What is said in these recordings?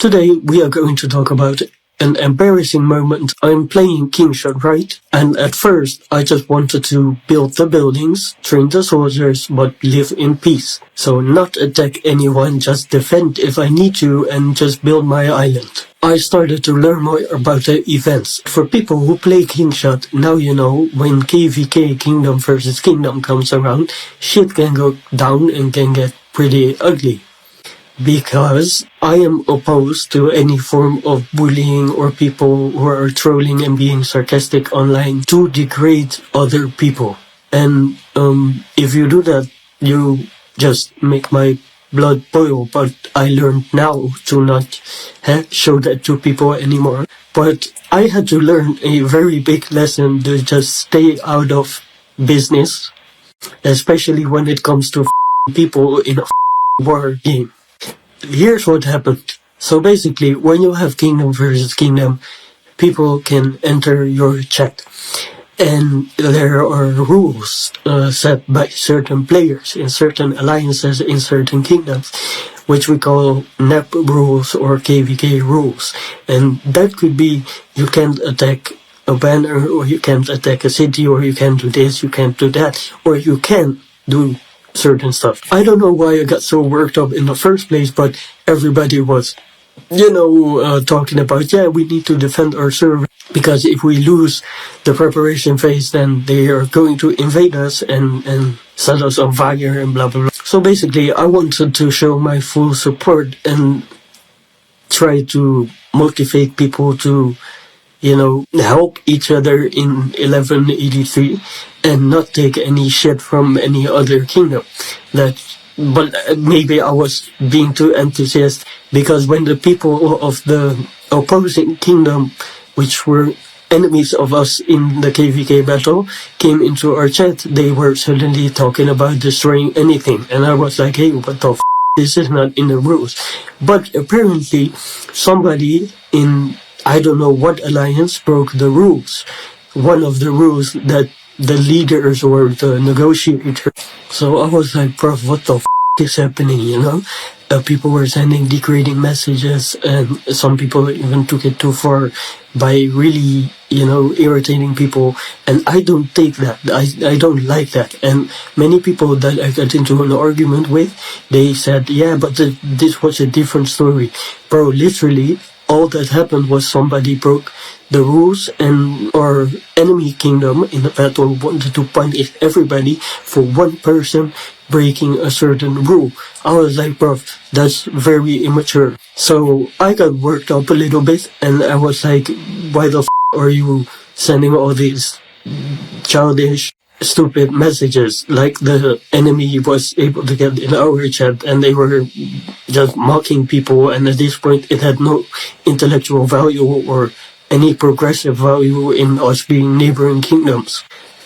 Today we are going to talk about an embarrassing moment. I'm playing Kingshot, right? And at first I just wanted to build the buildings, train the soldiers, but live in peace. So not attack anyone, just defend if I need to and just build my island. I started to learn more about the events. For people who play Kingshot, now you know when KVK, Kingdom versus Kingdom, comes around, shit can go down and can get pretty ugly. Because I am opposed to any form of bullying or people who are trolling and being sarcastic online to degrade other people. And if you do that, you just make my blood boil. But I learned now to not show that to people anymore. But I had to learn a very big lesson to just stay out of business, especially when it comes to people in a war game. Here's what happened. So basically, when you have Kingdom versus Kingdom, people can enter your chat. And there are rules set by certain players in certain alliances in certain kingdoms, which we call NEP rules or KVK rules. And that could be you can't attack a banner, or you can't attack a city, or you can't do this, you can't do that, or you can do certain stuff. I don't know why I got so worked up in the first place, but everybody was, talking about, we need to defend our server, because if we lose the preparation phase, then they are going to invade us and set us on fire and blah, blah, blah. So basically, I wanted to show my full support and try to motivate people to help each other in 1183 and not take any shit from any other kingdom. But maybe I was being too enthusiastic, because when the people of the opposing kingdom, which were enemies of us in the KVK battle, came into our chat, they were suddenly talking about destroying anything. And I was like, hey, what the f***? This is not in the rules. But apparently somebody in I don't know what alliance broke the rules. One of the rules that the leaders or the negotiators. So I was like, bro, what the f*** is happening, People were sending degrading messages, and some people even took it too far by really, irritating people. And I don't take that. I don't like that. And many people that I got into an argument with, they said, but this was a different story. Bro, literally, all that happened was somebody broke the rules, and our enemy kingdom in the battle wanted to punish everybody for one person breaking a certain rule. I was like, bro, that's very immature. So I got worked up a little bit, and I was like, why the f*** are you sending all these childish, stupid messages like the enemy was able to get in our chat, and they were just mocking people, and at this point it had no intellectual value or any progressive value in us being neighboring kingdoms.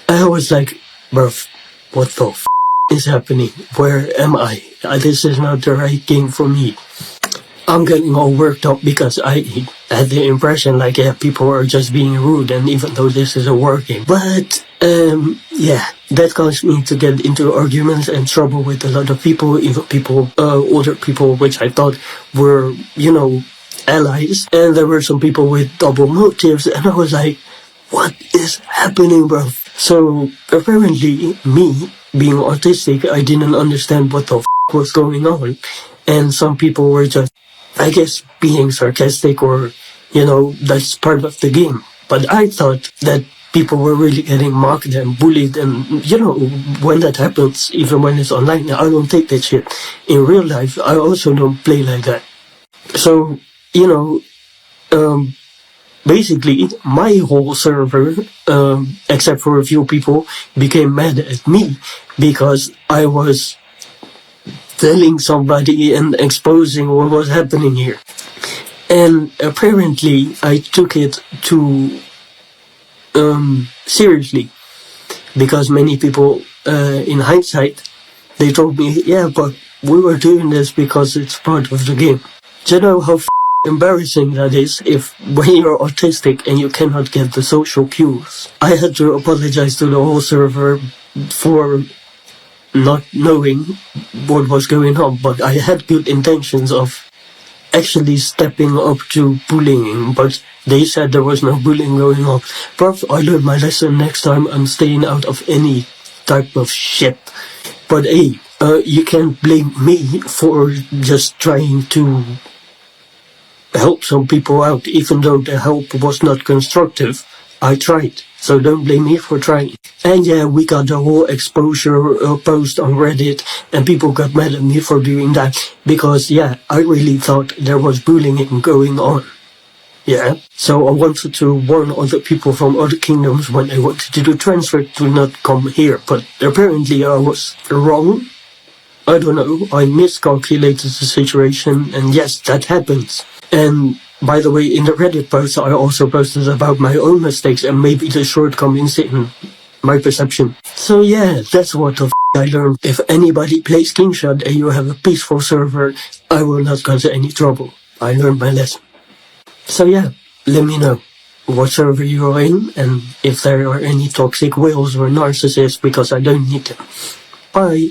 I was like, bruv, what the f*** is happening? Where am I? This is not the right game for me. I'm getting all worked up because I had the impression like, people are just being rude, and even though this is a war game. But, that caused me to get into arguments and trouble with a lot of people, even people, older people, which I thought were, allies. And there were some people with double motives, and I was like, what is happening, bro? So, apparently, me, being autistic, I didn't understand what the f*** was going on. And some people were just, I guess, being sarcastic, or, that's part of the game. But I thought that people were really getting mocked and bullied, and, when that happens, even when it's online, I don't take that shit. In real life, I also don't play like that. So, basically, my whole server, except for a few people, became mad at me because I was telling somebody and exposing what was happening here. And apparently I took it too seriously, because many people, in hindsight, they told me, but we were doing this because it's part of the game. Do you know how embarrassing that is if when you're autistic and you cannot get the social cues? I had to apologize to the whole server for not knowing what was going on, but I had good intentions of actually stepping up to bullying, but they said there was no bullying going on. Perhaps I learned my lesson. Next time I'm staying out of any type of shit. But hey, you can't blame me for just trying to help some people out, even though the help was not constructive. I tried, so don't blame me for trying. And yeah, we got the whole exposure post on Reddit, and people got mad at me for doing that, because yeah, I really thought there was bullying going on. Yeah, so I wanted to warn other people from other kingdoms when they wanted to do transfer to not come here, but apparently I was wrong. I don't know, I miscalculated the situation, and yes, that happens. And by the way, in the Reddit post, I also posted about my own mistakes and maybe the shortcomings in my perception. So yeah, that's what the I learned. If anybody plays Kingshot and you have a peaceful server, I will not cause any trouble. I learned my lesson. So yeah, let me know what server you're in and if there are any toxic whales or narcissists, because I don't need them. Bye.